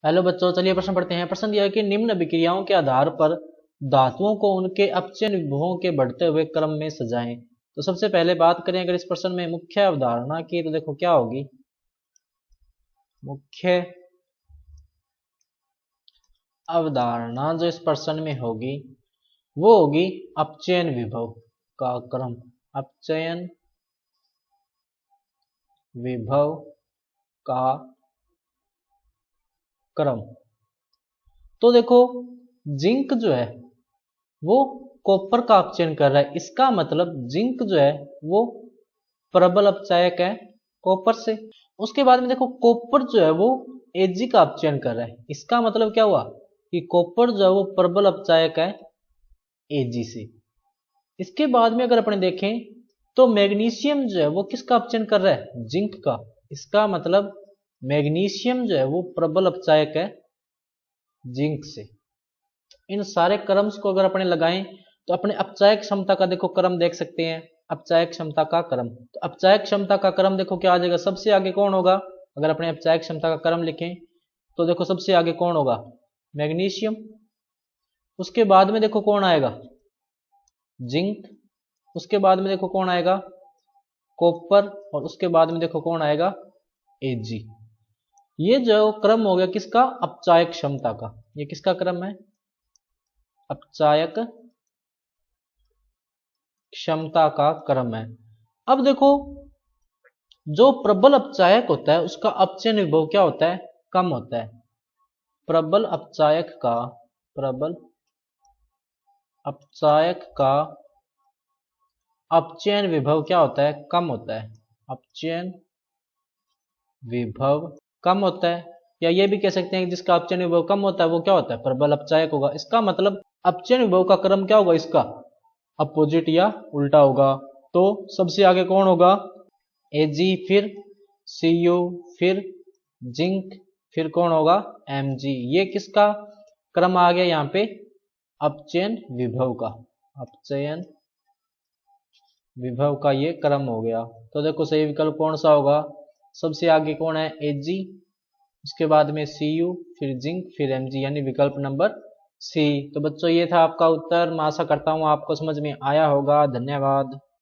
Hello बच्चों, चलिए प्रश्न पढ़ते हैं। प्रश्न दिया है कि निम्न अभिक्रियाओं के आधार पर धातुओं को उनके अपचयन विभवों के बढ़ते हुए क्रम में सजाएं। तो सबसे पहले बात करें अगर इस प्रश्न में मुख्य अवधारणा की, तो देखो क्या होगी। मुख्य अवधारणा जो इस प्रश्न में होगी वो होगी अपचयन विभव का क्रम। अपचयन विभव का क्रम। तो देखो, जिंक जो है वो कॉपर का अपचयन कर रहा है, इसका मतलब जिंक जो है वो प्रबल अपचायक है कॉपर से। उसके बाद में देखो, कॉपर जो है वो एजी का अपचयन कर रहा है, इसका मतलब क्या हुआ कि कॉपर जो है वो प्रबल अपचायक है एजी से। इसके बाद में अगर अपने देखें तो मैग्नीशियम जो है वो किसका अपचयन कर रहा है, जिंक का, इसका मतलब मैग्नीशियम जो है वो प्रबल अपचायक है जिंक से। इन सारे क्रम्स को अगर अपने लगाएं तो अपने अपचायक क्षमता का देखो क्रम देख सकते हैं। अपचायक क्षमता का क्रम, तो अपचायक क्षमता का क्रम देखो क्या आ जाएगा, सबसे आगे कौन होगा। अगर अपने अपचायक क्षमता का क्रम लिखें तो देखो सबसे आगे कौन होगा, मैग्नीशियम। उसके बाद में देखो कौन आएगा, जिंक। उसके बाद में देखो कौन आएगा, कॉपर। और उसके बाद में देखो कौन आएगा, एजी। ये जो क्रम हो गया किसका, अपचायक क्षमता का। ये किसका क्रम है, अपचायक क्षमता का क्रम है। अब देखो, जो प्रबल अपचायक होता है उसका अपचयन विभव क्या होता है, कम होता है। प्रबल अपचायक का अपचयन विभव क्या होता है, कम होता है। अपचयन विभव कम होता है, या ये भी कह सकते हैं कि जिसका अपचयन विभव कम होता है वो क्या होता है, प्रबल अपचायक होगा। इसका मतलब अपचयन विभव का क्रम क्या होगा, इसका अपोजिट या उल्टा होगा। तो सबसे आगे कौन होगा, Ag, फिर Cu, फिर जिंक, फिर कौन होगा, Mg। ये किसका क्रम आ गया यहाँ पे, अपचयन विभव का। अपचयन विभव का ये क्रम हो गया। तो देखो सही विकल्प कौन सा होगा, सबसे आगे कौन है, Ag, उसके बाद में Cu, फिर जिंक, फिर Mg, यानी विकल्प नंबर सी। तो बच्चों ये था आपका उत्तर। मैं आशा करता हूँ आपको समझ में आया होगा। धन्यवाद।